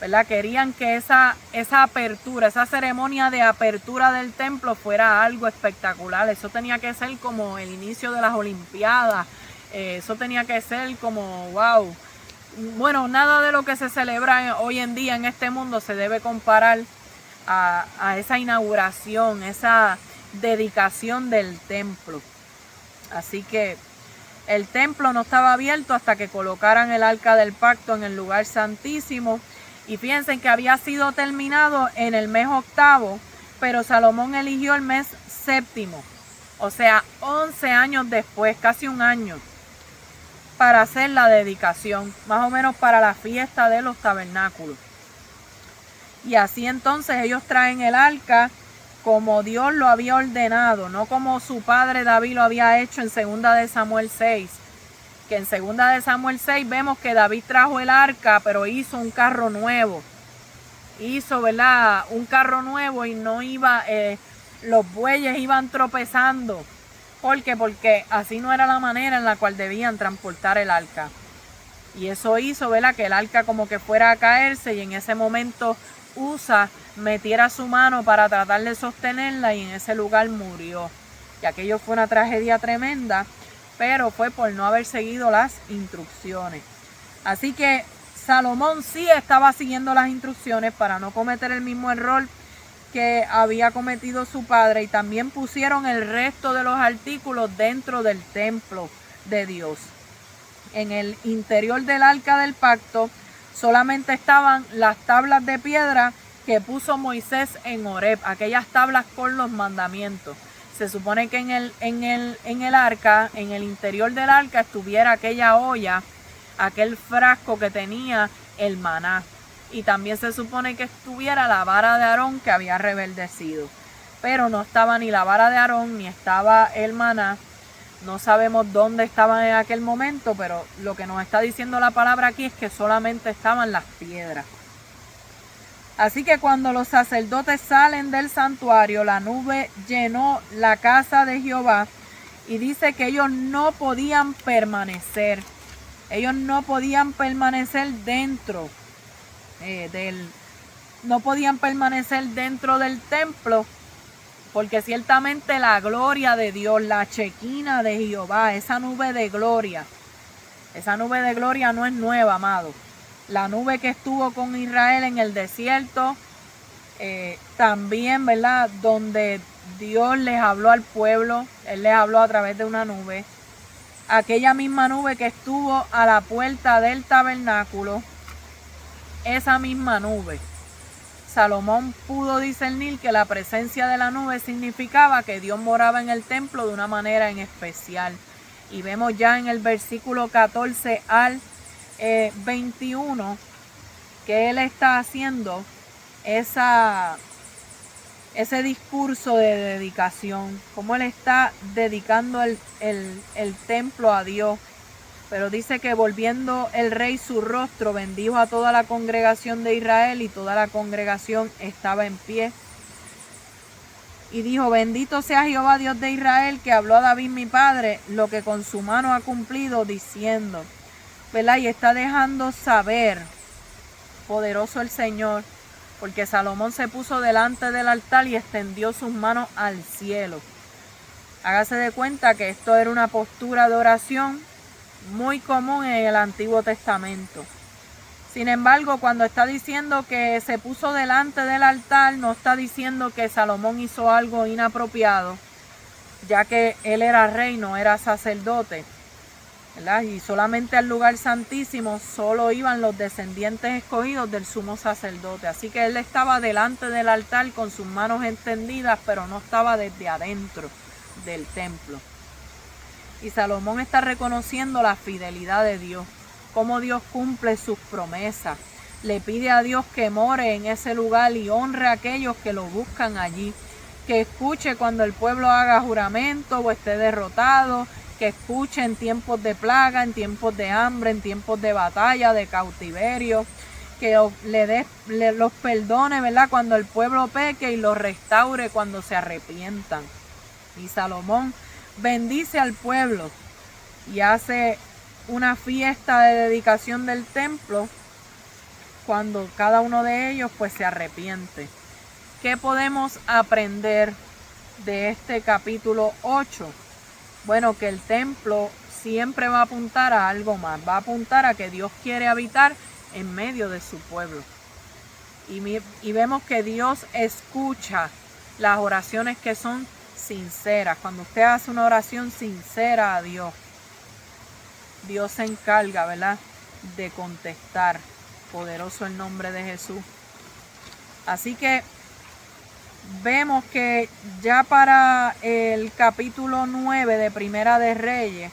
¿verdad? Querían que esa apertura, esa ceremonia de apertura del templo fuera algo espectacular. Eso tenía que ser como el inicio de las Olimpiadas. Eso tenía que ser como wow. Bueno, nada de lo que se celebra hoy en día en este mundo se debe comparar a esa inauguración, esa dedicación del templo. Así que el templo no estaba abierto hasta que colocaran el arca del pacto en el lugar santísimo. Y fíjense que había sido terminado en el mes 8, pero Salomón eligió el mes 7, o sea, 11 años después, casi un año, para hacer la dedicación, más o menos para la fiesta de los tabernáculos. Y así entonces ellos traen el arca como Dios lo había ordenado, no como su padre David lo había hecho en 2 de Samuel 6. Que en 2 de Samuel 6 vemos que David trajo el arca, pero hizo un carro nuevo. Hizo, ¿verdad?, un carro nuevo y no iba, los bueyes iban tropezando. ¿Por qué? Porque así no era la manera en la cual debían transportar el arca. Y eso hizo, ¿verdad?, que el arca como que fuera a caerse, y en ese momento Usa metiera su mano para tratar de sostenerla y en ese lugar murió. Y aquello fue una tragedia tremenda, pero fue por no haber seguido las instrucciones. Así que Salomón sí estaba siguiendo las instrucciones para no cometer el mismo error que había cometido su padre, y también pusieron el resto de los artículos dentro del templo de Dios. En el interior del arca del pacto solamente estaban las tablas de piedra que puso Moisés en Horeb, aquellas tablas con los mandamientos. Se supone que en el arca, en el interior del arca, estuviera aquella olla, aquel frasco que tenía el maná. Y también se supone que estuviera la vara de Aarón que había rebeldecido. Pero no estaba ni la vara de Aarón, ni estaba el maná. No sabemos dónde estaban en aquel momento, pero lo que nos está diciendo la palabra aquí es que solamente estaban las piedras. Así que cuando los sacerdotes salen del santuario, la nube llenó la casa de Jehová, y dice que ellos no podían permanecer. Ellos no podían permanecer dentro no podían permanecer dentro del templo, porque ciertamente la gloria de Dios, la chequina de Jehová, esa nube de gloria no es nueva, amado. La nube que estuvo con Israel en el desierto, también, ¿verdad?, donde Dios les habló al pueblo, Él les habló a través de una nube. Aquella misma nube que estuvo a la puerta del tabernáculo, esa misma nube. Salomón pudo discernir que la presencia de la nube significaba que Dios moraba en el templo de una manera en especial. Y vemos ya en el versículo 14 al 21 que él está haciendo ese discurso de dedicación, como él está dedicando el templo a Dios. Pero dice que volviendo el rey su rostro, bendijo a toda la congregación de Israel, y toda la congregación estaba en pie. Y dijo: bendito sea Jehová Dios de Israel, que habló a David mi padre lo que con su mano ha cumplido, diciendo, ¿verdad? Y está dejando saber, poderoso el Señor, porque Salomón se puso delante del altar y extendió sus manos al cielo. Hágase de cuenta que esto era una postura de oración muy común en el Antiguo Testamento. Sin embargo, cuando está diciendo que se puso delante del altar, no está diciendo que Salomón hizo algo inapropiado, ya que él era rey, no era sacerdote. ¿verdad? Y solamente al lugar santísimo solo iban los descendientes escogidos del sumo sacerdote. Así que él estaba delante del altar con sus manos extendidas, pero no estaba desde adentro del templo. Y Salomón está reconociendo la fidelidad de Dios, cómo Dios cumple sus promesas. Le pide a Dios que more en ese lugar y honre a aquellos que lo buscan allí. Que escuche cuando el pueblo haga juramento o esté derrotado. Que escuche en tiempos de plaga, en tiempos de hambre, en tiempos de batalla, de cautiverio. Que los perdone, ¿verdad? Cuando el pueblo peque y los restaure cuando se arrepientan. Y Salomón bendice al pueblo y hace una fiesta de dedicación del templo cuando cada uno de ellos pues se arrepiente. ¿Qué podemos aprender de este capítulo 8? Bueno, que el templo siempre va a apuntar a algo más, va a apuntar a que Dios quiere habitar en medio de su pueblo. Y vemos que Dios escucha las oraciones que son sinceras. Cuando usted hace una oración sincera a Dios, Dios se encarga, ¿verdad?, de contestar. Poderoso el nombre de Jesús. Así que vemos que ya para el capítulo 9 de Primera de Reyes,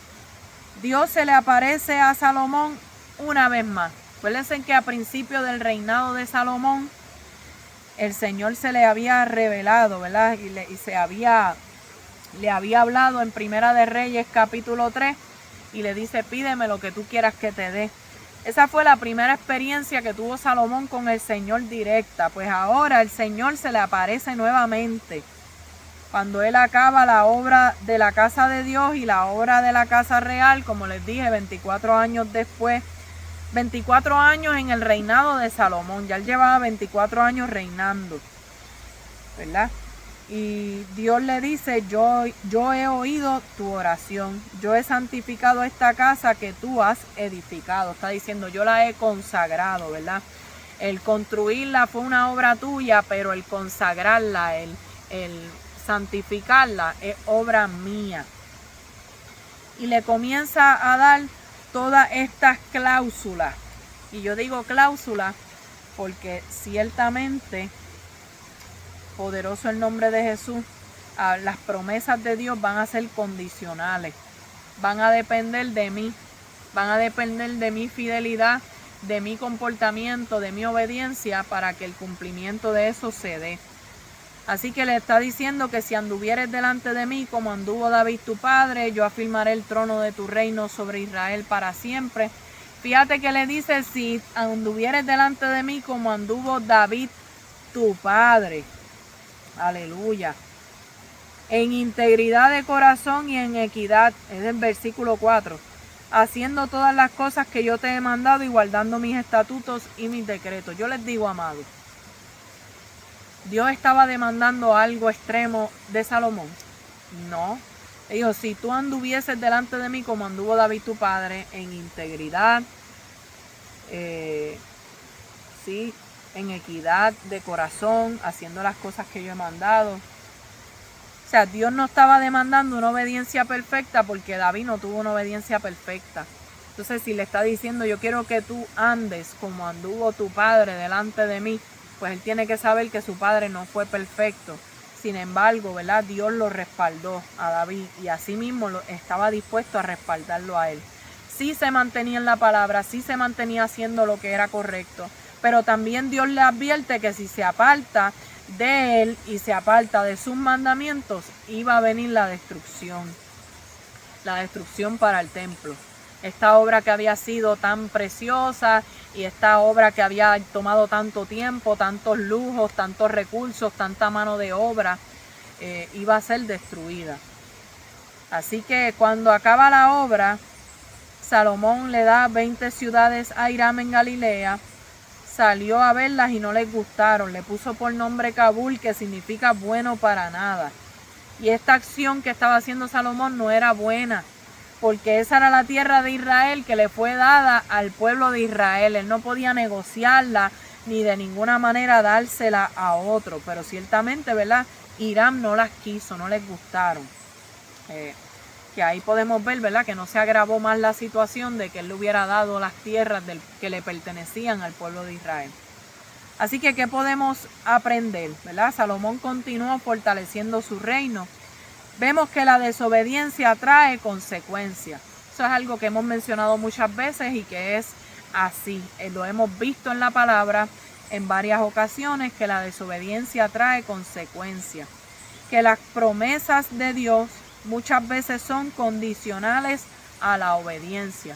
Dios se le aparece a Salomón una vez más. Acuérdense que a principio del reinado de Salomón, el Señor se le había revelado, ¿verdad? Y le había hablado en Primera de Reyes capítulo 3 y le dice: pídeme lo que tú quieras que te dé. Esa fue la primera experiencia que tuvo Salomón con el Señor directa. Pues ahora el Señor se le aparece nuevamente cuando él acaba la obra de la casa de Dios y la obra de la casa real, como les dije, 24 años después. 24 años en el reinado de Salomón. Ya él llevaba 24 años reinando, ¿verdad? Y Dios le dice: yo he oído tu oración, yo he santificado esta casa que tú has edificado. Está diciendo: yo la he consagrado, ¿verdad? El construirla fue una obra tuya, pero el consagrarla, el santificarla es obra mía. Y le comienza a dar todas estas cláusulas. Y yo digo cláusulas porque ciertamente, poderoso el nombre de Jesús, las promesas de Dios van a ser condicionales, van a depender de mí, van a depender de mi fidelidad, de mi comportamiento, de mi obediencia, para que el cumplimiento de eso se dé. Así que le está diciendo que si anduvieres delante de mí como anduvo David tu padre, yo afirmaré el trono de tu reino sobre Israel para siempre. Fíjate que le dice: si anduvieres delante de mí como anduvo David tu padre. Aleluya. En integridad de corazón y en equidad, es el versículo 4, haciendo todas las cosas que yo te he mandado y guardando mis estatutos y mis decretos. Yo les digo, amados, Dios estaba demandando algo extremo de Salomón. No. Dijo: si tú anduvieses delante de mí como anduvo David tu padre, en integridad, sí, en equidad de corazón, haciendo las cosas que yo he mandado. O sea, Dios no estaba demandando una obediencia perfecta, porque David no tuvo una obediencia perfecta. Entonces, si le está diciendo: yo quiero que tú andes como anduvo tu padre delante de mí, pues él tiene que saber que su padre no fue perfecto. Sin embargo, ¿verdad?, Dios lo respaldó a David y asimismo estaba dispuesto a respaldarlo a él. Sí se mantenía en la palabra, sí se mantenía haciendo lo que era correcto, pero también Dios le advierte que si se aparta de él y se aparta de sus mandamientos, iba a venir la destrucción para el templo. Esta obra que había sido tan preciosa y esta obra que había tomado tanto tiempo, tantos lujos, tantos recursos, tanta mano de obra, iba a ser destruida. Así que cuando acaba la obra, Salomón le da 20 ciudades a Hiram en Galilea. Salió a verlas y no les gustaron. Le puso por nombre Kabul, que significa bueno para nada. Y esta acción que estaba haciendo Salomón no era buena, porque esa era la tierra de Israel que le fue dada al pueblo de Israel. Él no podía negociarla ni de ninguna manera dársela a otro. Pero ciertamente, ¿verdad?, Hiram no las quiso, no les gustaron. que ahí podemos ver, ¿verdad?, que no se agravó más la situación de que él le hubiera dado las tierras que le pertenecían al pueblo de Israel. Así que, ¿qué podemos aprender? ¿Verdad? Salomón continuó fortaleciendo su reino. Vemos que la desobediencia trae consecuencias. Eso es algo que hemos mencionado muchas veces y que es así. Lo hemos visto en la palabra en varias ocasiones, que la desobediencia trae consecuencias. Que las promesas de Dios muchas veces son condicionales a la obediencia.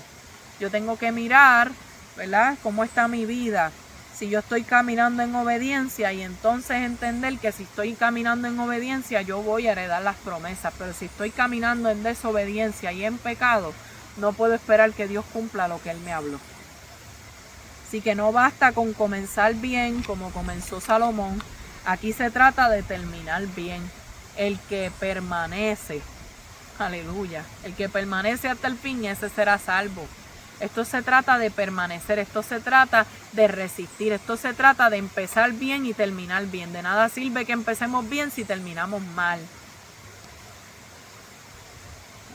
Yo tengo que mirar, ¿verdad?, cómo está mi vida. Si yo estoy caminando en obediencia, y entonces entender que si estoy caminando en obediencia yo voy a heredar las promesas, pero si estoy caminando en desobediencia y en pecado, no puedo esperar que Dios cumpla lo que Él me habló. Así que no basta con comenzar bien como comenzó Salomón. Aquí se trata de terminar bien. El que permanece, aleluya, el que permanece hasta el fin, ese será salvo. Esto se trata de permanecer, esto se trata de resistir, esto se trata de empezar bien y terminar bien. De nada sirve que empecemos bien si terminamos mal.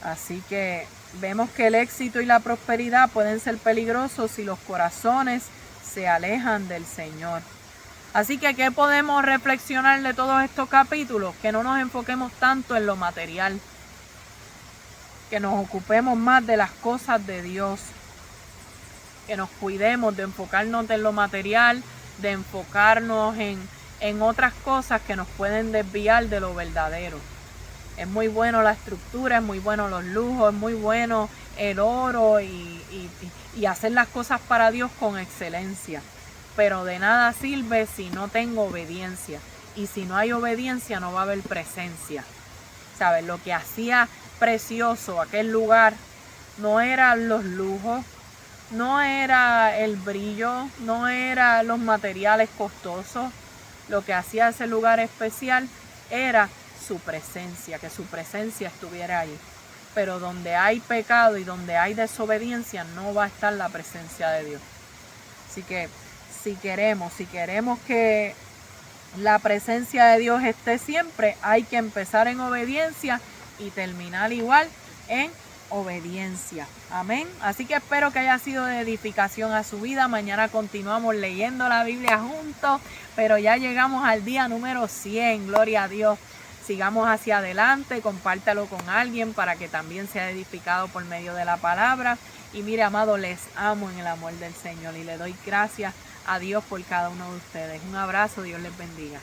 Así que vemos que el éxito y la prosperidad pueden ser peligrosos si los corazones se alejan del Señor. Así que, ¿qué podemos reflexionar de todos estos capítulos? Que no nos enfoquemos tanto en lo material, que nos ocupemos más de las cosas de Dios, que nos cuidemos de enfocarnos en lo material, de enfocarnos en otras cosas que nos pueden desviar de lo verdadero. Es muy bueno la estructura, es muy bueno los lujos, es muy bueno el oro y hacer las cosas para Dios con excelencia. Pero de nada sirve si no tengo obediencia. Y si no hay obediencia no va a haber presencia. ¿Sabes? Lo que hacía precioso aquel lugar no eran los lujos, no era el brillo, no eran los materiales costosos. Lo que hacía ese lugar especial era su presencia, que su presencia estuviera ahí. Pero donde hay pecado y donde hay desobediencia no va a estar la presencia de Dios. Así que si queremos que la presencia de Dios esté siempre, hay que empezar en obediencia y terminar igual en obediencia. Amén. Así que espero que haya sido de edificación a su vida. Mañana continuamos leyendo la Biblia juntos, pero ya llegamos al día número 100. Gloria a Dios. Sigamos hacia adelante, compártalo con alguien para que también sea edificado por medio de la palabra. Y mire, amado, les amo en el amor del Señor y le doy gracias a Dios por cada uno de ustedes. Un abrazo, Dios les bendiga.